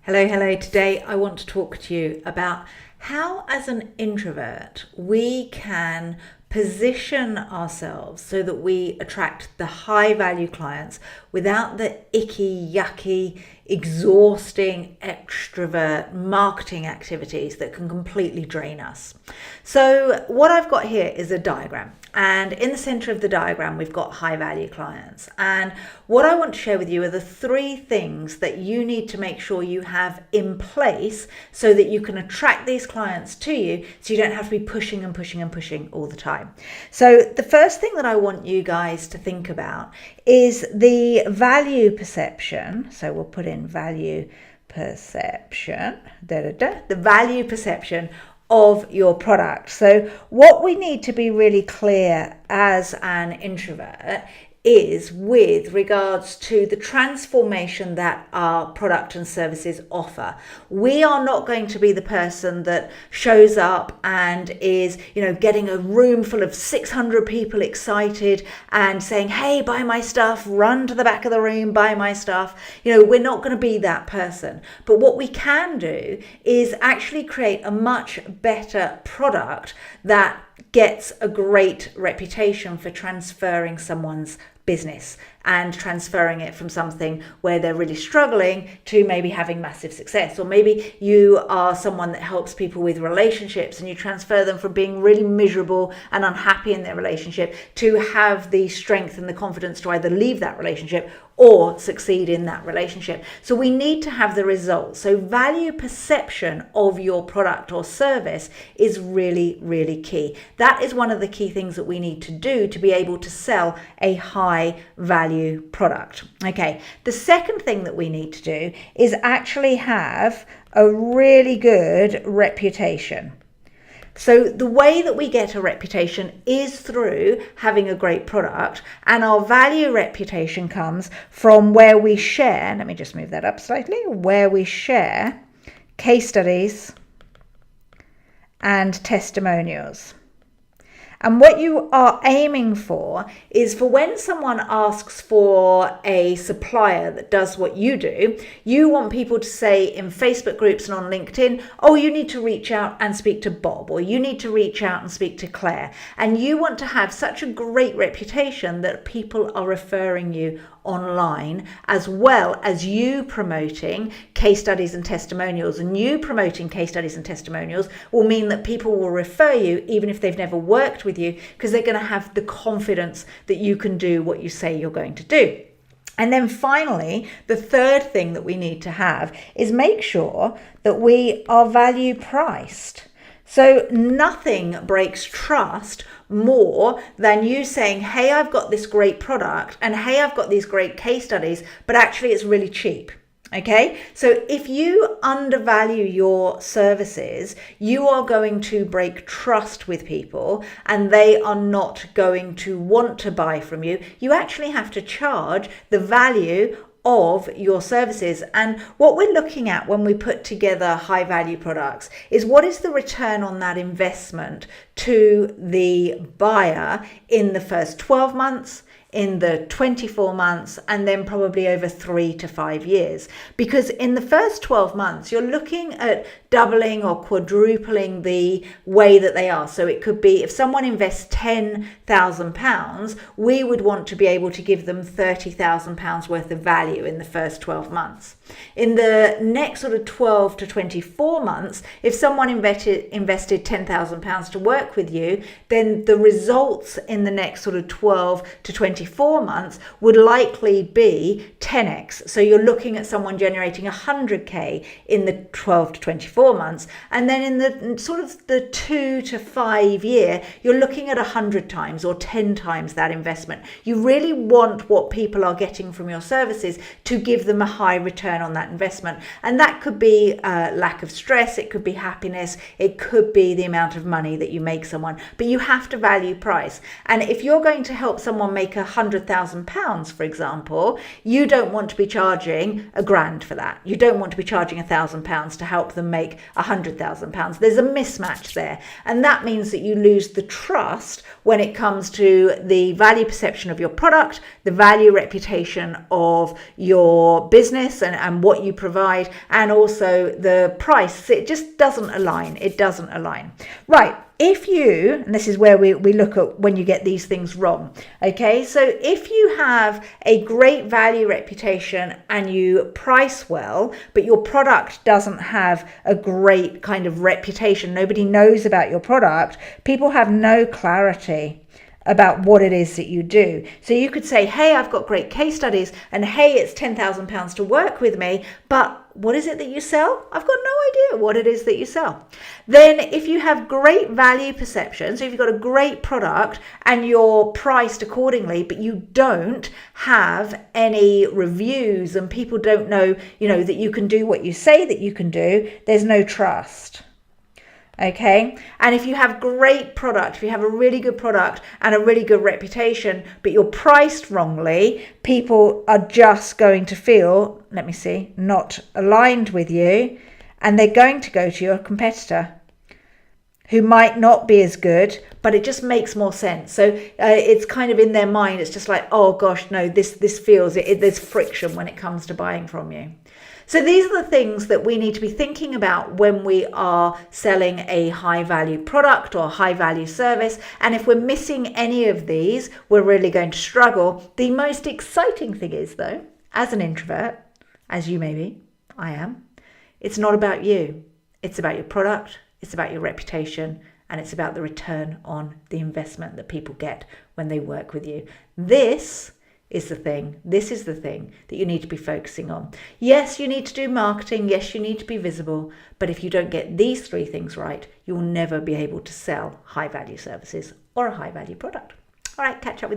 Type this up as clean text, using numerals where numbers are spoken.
Hello. Today I want to talk to you about how, as an introvert, we can position ourselves so that we attract the high value clients without the icky, yucky, exhausting extrovert marketing activities that can completely drain us. So what I've got here is a diagram. And in the center of the diagram, we've got high value clients. And what I want to share with you are the three things that you need to make sure you have in place so that you can attract these clients to you so you don't have to be pushing all the time. So the first thing that I want you guys to think about is the value perception. So we'll put in value perception, the value perception of your product. So what we need to be really clear as an introvert is with regards to the transformation that our product and services offer. We are not going to be the person that shows up and is, getting a room full of 600 people excited and saying, hey, buy my stuff, run to the back of the room, buy my stuff. We're not going to be that person. But what we can do is actually create a much better product that gets a great reputation for transferring someone's business and transferring it from something where they're really struggling to maybe having massive success. Or maybe you are someone that helps people with relationships and you transfer them from being really miserable and unhappy in their relationship to have the strength and the confidence to either leave that relationship or succeed in that relationship. So we need to have the results. So value perception of your product or service is really, really key. That is one of the key things that we need to do to be able to sell a high value product. Okay, the second thing that we need to do is actually have a really good reputation. So the way that we get a reputation is through having a great product, and our value reputation comes from where we share, let me just move that up slightly, where we share case studies and testimonials. And what you are aiming for is for when someone asks for a supplier that does what you do, you want people to say in Facebook groups and on LinkedIn, oh, you need to reach out and speak to Bob, or you need to reach out and speak to Claire. And you want to have such a great reputation that people are referring you online, as well as you promoting case studies and testimonials. And you promoting case studies and testimonials will mean that people will refer you even if they've never worked with you, because they're going to have the confidence that you can do what you say you're going to do. And then finally, the third thing that we need to have is make sure that we are value priced. So nothing breaks trust more than you saying, hey, I've got this great product and hey, I've got these great case studies, but actually it's really cheap. Okay, so if you undervalue your services, you are going to break trust with people and they are not going to want to buy from you. You actually have to charge the value of your services. And what we're looking at when we put together high value products is what is the return on that investment to the buyer in the first 12 months, in the 24 months, and then probably over 3 to 5 years. Because in the first 12 months, you're looking at doubling or quadrupling the way that they are. So it could be if someone invests £10,000, we would want to be able to give them £30,000 worth of value in the first 12 months. In the next sort of 12 to 24 months, if someone invested £10,000 to work with you, then the results in the next sort of 12 to 24 months would likely be 10x. So you're looking at someone generating 100k in the 12 to 24 months. And then in the sort of the 2 to 5 year, you're looking at 100 times or 10 times that investment. You really want what people are getting from your services to give them a high return on that investment. And that could be lack of stress, it could be happiness, it could be the amount of money that you make someone, but you have to value price. And if you're going to help someone make a £100,000, for example, you don't want to be charging £1,000 for that. You don't want to be charging £1,000 to help them make £100,000. There's a mismatch there. And that means that you lose the trust when it comes to the value perception of your product, the value reputation of your business and what you provide, and also the price. It just doesn't align. It doesn't align. Right. If you, and this is where we look at when you get these things wrong, okay? So if you have a great value reputation and you price well, but your product doesn't have a great kind of reputation, nobody knows about your product, people have no clarity about what it is that you do. So you could say, hey, I've got great case studies, and hey, it's £10,000 to work with me, but what is it that you sell? I've got no idea what it is that you sell. Then if you have great value perception, so if you've got a great product and you're priced accordingly, but you don't have any reviews and people don't know, that you can do what you say that you can do, there's no trust. Okay. And if you have great product, if you have a really good product and a really good reputation, but you're priced wrongly, people are just going to feel, not aligned with you, and they're going to go to your competitor who might not be as good, but it just makes more sense. So it's kind of in their mind, it's just like, oh gosh, no, this feels, there's friction when it comes to buying from you. So these are the things that we need to be thinking about when we are selling a high value product or high value service. And if we're missing any of these, we're really going to struggle. The most exciting thing is, though, as an introvert, as you may be, I am, it's not about you. It's about your product, it's about your reputation, and it's about the return on the investment that people get when they work with you. This is the thing that you need to be focusing on. Yes, you need to do marketing. Yes, you need to be visible. But if you don't get these three things right, you'll never be able to sell high value services or a high value product. All right, catch up with you.